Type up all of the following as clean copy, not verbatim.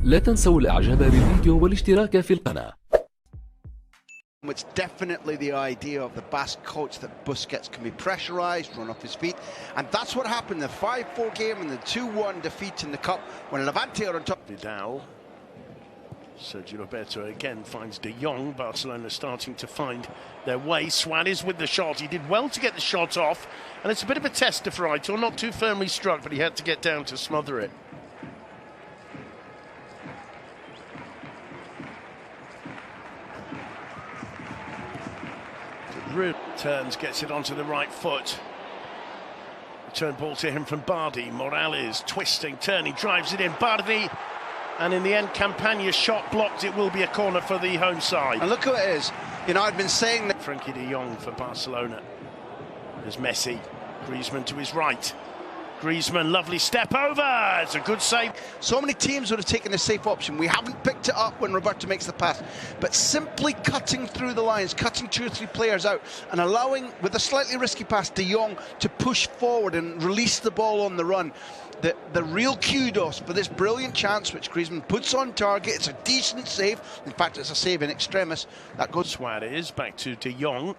لا تنسوا الإعجاب بالفيديو والاشتراك في القناة. It's definitely the idea of the Basque coach that Busquets can be pressurised, run off his feet, and that's what happened in the 5-4 game and the 2-1 defeat in the Cup when Levante are on top. Vidal, Sergio Roberto again finds De Jong. Barcelona starting to find their way. Suarez with the shot. He did well to get the shot off, and it's a bit of a tester for Aitor. Not too firmly struck, but he had to get down to smother it. Turns, gets it onto the right foot. Return ball to him from Bardi. Morales twisting, turning, drives it in. Bardi, and in the end, Campagna's shot blocked. It will be a corner for the home side. And look who it is. You know, I've been saying that. Frenkie de Jong for Barcelona. There's Messi. Griezmann to his right. Griezmann, lovely step over. It's a good save. So many teams would have taken the safe option. We haven't picked it up when Roberto makes the pass, but simply cutting through the lines, cutting 2 or 3 players out, and allowing, with a slightly risky pass, De Jong to push forward and release the ball on the run. The real kudos for this brilliant chance which Griezmann puts on target. It's a decent save. In fact, it's a save in extremis. That goes. Suarez back to De Jong.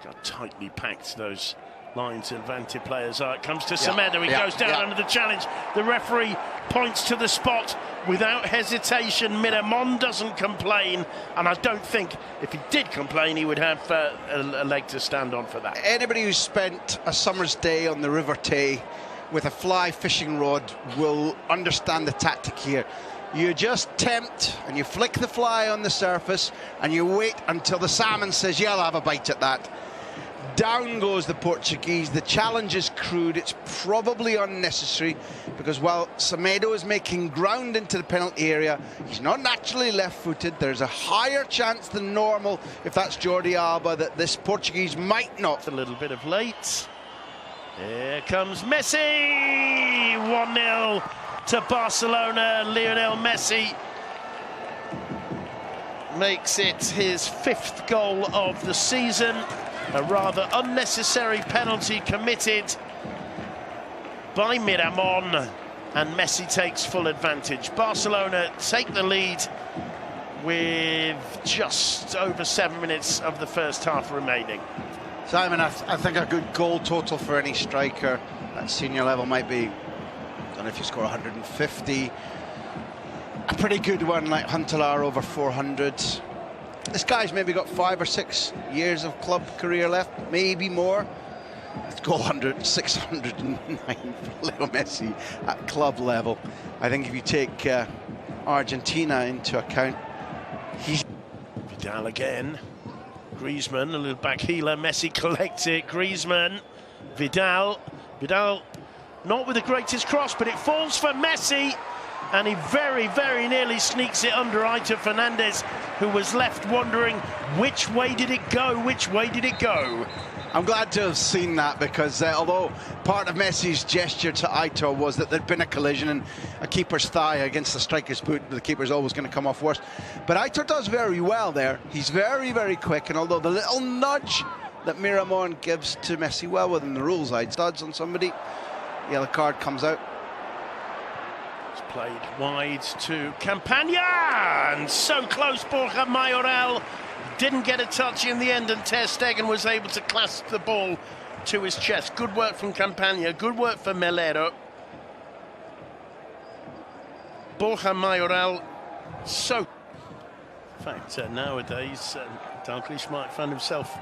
Got tightly packed those lines and Levante players are. It comes to Semedo. He goes down under the challenge. The referee points to the spot without hesitation. Miramon doesn't complain, and I don't think if he did complain he would have a leg to stand on for that. Anybody who's spent a summer's day on the River Tay with a fly fishing rod will understand the tactic here. You just tempt and you flick the fly on the surface and you wait until the salmon says, yeah, I'll have a bite at that. Down goes the Portuguese. The challenge is crude. It's probably unnecessary because while Semedo is making ground into the penalty area, he's not naturally left-footed. There's a higher chance than normal, if that's Jordi Alba, that this Portuguese might not. A little bit of late. Here comes Messi. 1-0 to Barcelona. Lionel Messi makes it his 5th goal of the season. A rather unnecessary penalty committed by Miramon, and Messi takes full advantage. Barcelona take the lead with just over 7 minutes of the first half remaining. Simon, I think a good goal total for any striker at senior level might be, I don't know if you score 150, a pretty good one like Huntelaar over 400. This guy's maybe got 5 or 6 years of club career left, maybe more. Let's go 609 for Leo Messi at club level. I think if you take Argentina into account, he's... Vidal again. Griezmann, a little back healer. Messi collects it. Griezmann. Vidal. Vidal not with the greatest cross, but it falls for Messi. And he very, very nearly sneaks it under Aitor Fernandez, who was left wondering which way did it go, which way did it go? I'm glad to have seen that because although part of Messi's gesture to Aitor was that there'd been a collision and a keeper's thigh against the striker's boot, the keeper's always going to come off worse. But Aitor does very well there. He's very, very quick, and although the little nudge that Miramon gives to Messi, well within the rules, I'd studs on somebody, yellow card comes out. Played wide to Campagna, and so close. Borja Mayoral didn't get a touch in the end, and Ter Stegen was able to clasp the ball to his chest. Good work from Campagna, good work for Melero. Borja Mayoral, so... In fact, nowadays, Dalglish might find himself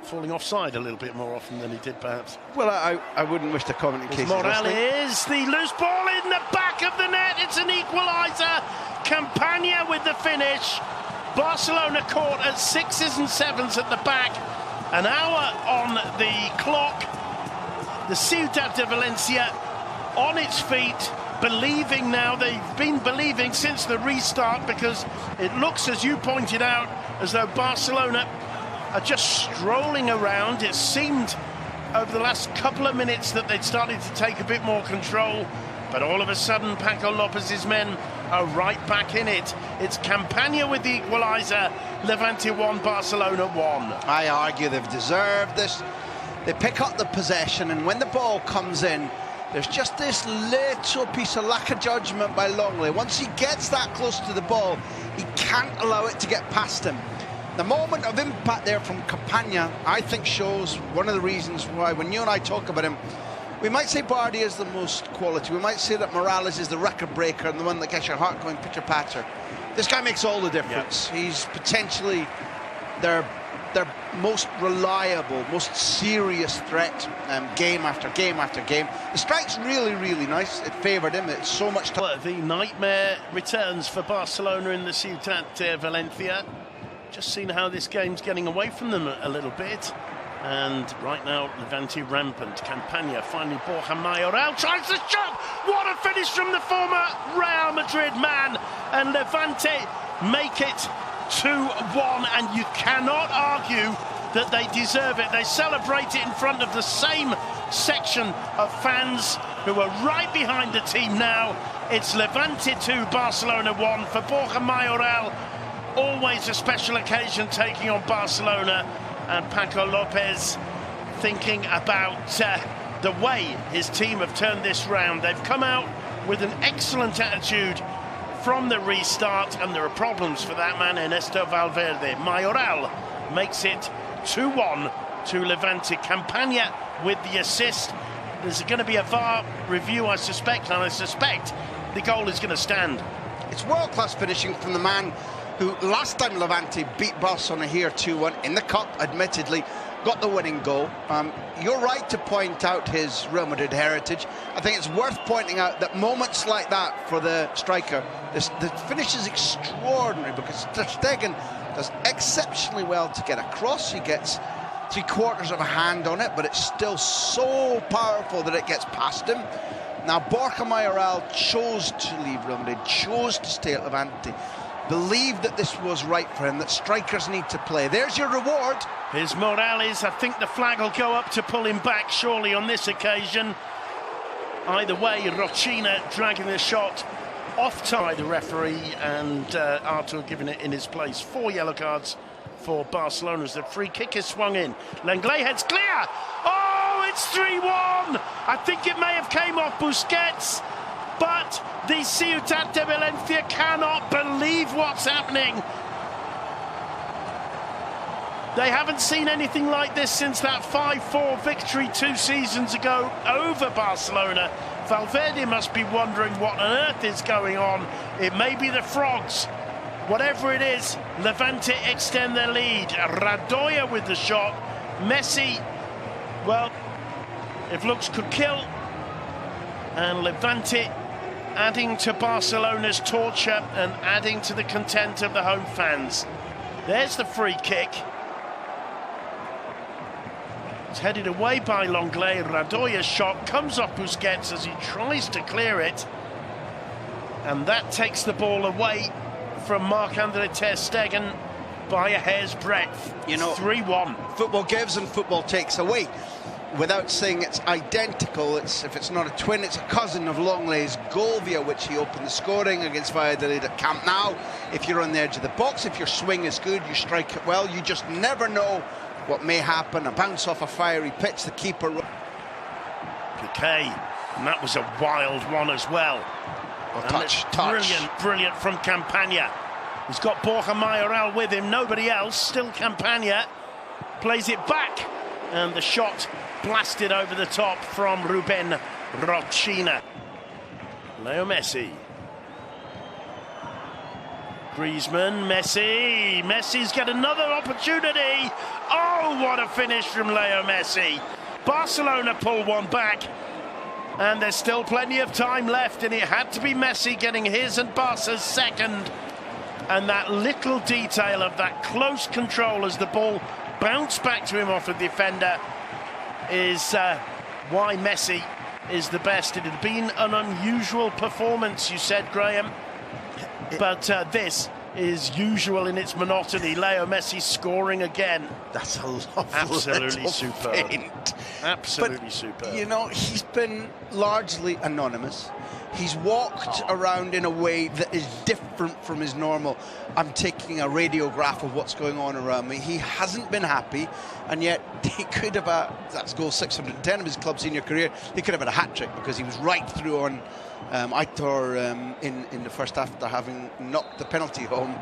falling offside a little bit more often than he did, perhaps. Well, I wouldn't wish to comment in case Morales, the loose ball in the back of the net. It's an equaliser. Campagna with the finish. Barcelona caught at 6s and 7s at the back. An hour on the clock. The Ciudad de Valencia on its feet, believing now. They've been believing since the restart because it looks, as you pointed out, as though Barcelona are just strolling around. It seemed over the last couple of minutes that they'd started to take a bit more control, but all of a sudden Paco Lopez's men are right back in it. It's Campagna with the equaliser. Levante 1, Barcelona 1. I argue they've deserved this. They pick up the possession, and when the ball comes in, There's just this little piece of lack of judgment by Longley. Once he gets that close to the ball, he can't allow it to get past him. The moment of impact there from Campagna, I think, shows one of the reasons why, when you and I talk about him, we might say Bardi is the most quality. We might say that Morales is the record breaker and the one that gets your heart going pitter-patter. This guy makes all the difference. Yep. He's potentially their most reliable, most serious threat, game after game after game. The strike's really, really nice. It favoured him. It's so much time. Well, the nightmare returns for Barcelona in the Ciutat de Valencia. Just seen how this game's getting away from them a little bit. And right now, Levante rampant. Campagna finally Borja Mayoral tries the shot. What a finish from the former Real Madrid man. And Levante make it 2-1, and you cannot argue that they deserve it. They celebrate it in front of the same section of fans who are right behind the team now. It's Levante 2, Barcelona 1 for Borja Mayoral. Always a special occasion taking on Barcelona, and Paco Lopez thinking about the way his team have turned this round. They've come out with an excellent attitude from the restart, and there are problems for that man, Ernesto Valverde. Mayoral makes it 2-1 to Levante. Campagna with the assist. There's going to be a VAR review, I suspect, and I suspect the goal is going to stand. It's world-class finishing from the man who last time Levante beat Barcelona here 2-1 in the Cup, admittedly, got the winning goal. You're right to point out his Real Madrid heritage. I think it's worth pointing out that moments like that for the striker, the finish is extraordinary because Ter Stegen does exceptionally well to get across. He gets 3/4 of a hand on it, but it's still so powerful that it gets past him. Now, Borja Mayoral chose to leave Real Madrid, chose to stay at Levante, believed that this was right for him, that strikers need to play. There's your reward. Here's Morales. I think the flag will go up to pull him back, surely, on this occasion. Either way, Rochina dragging the shot off by the referee, and Artur giving it in his place. 4 yellow cards for Barcelona as the free kick is swung in. Lenglet heads clear. Oh, it's 3-1. I think it may have came off Busquets, but the Ciutat de Valencia cannot believe what's happening. They haven't seen anything like this since that 5-4 victory 2 seasons ago over Barcelona. Valverde must be wondering what on earth is going on. It may be the frogs. Whatever it is, Levante extend their lead. Radoya with the shot. Messi, well, if looks could kill. And Levante adding to Barcelona's torture and adding to the content of the home fans. There's the free kick. It's headed away by Lenglet. Radoya's shot comes off Busquets as he tries to clear it. And that takes the ball away from Marc-Andre Ter Stegen by a hair's breadth. You know, 3-1. Football gives and football takes away. Without saying it's identical, if it's not a twin, it's a cousin of Lenglet's goal via which he opened the scoring against Valladolid at Camp Nou. If you're on the edge of the box, if your swing is good, you strike it well, you just never know what may happen. A bounce off a fiery pitch, the keeper. Piqué, and that was a wild one as well. Touch. Brilliant from Campagna. He's got Borja Mayoral with him, nobody else, still Campagna. Plays it back, and the shot blasted over the top from Ruben Rochina. Leo Messi. Griezmann, Messi. Messi's got another opportunity. Oh, what a finish from Leo Messi. Barcelona pull one back, and there's still plenty of time left, and it had to be Messi getting his and Barca's second. And that little detail of that close control as the ball bounced back to him off a defender is why Messi is the best. It had been an unusual performance, you said, Graham, but this is usual in its monotony. Leo Messi scoring again. That's a lovely absolutely superb. Feint. Absolutely superb. You know, he's been largely anonymous. He's walked around in a way that is different from his normal. I'm taking a radiograph of what's going on around me. He hasn't been happy, and yet he could have that's goal 610 of his club senior career. He could have had a hat-trick because he was right through on Aitor in the first half after having knocked the penalty home.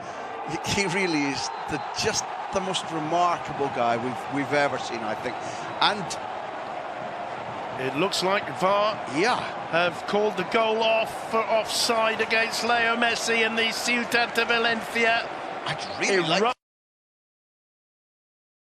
He really is just the most remarkable guy we've ever seen, I think. And it looks like VAR have called the goal off for offside against Leo Messi and the Ciudad de Valencia. I'd really like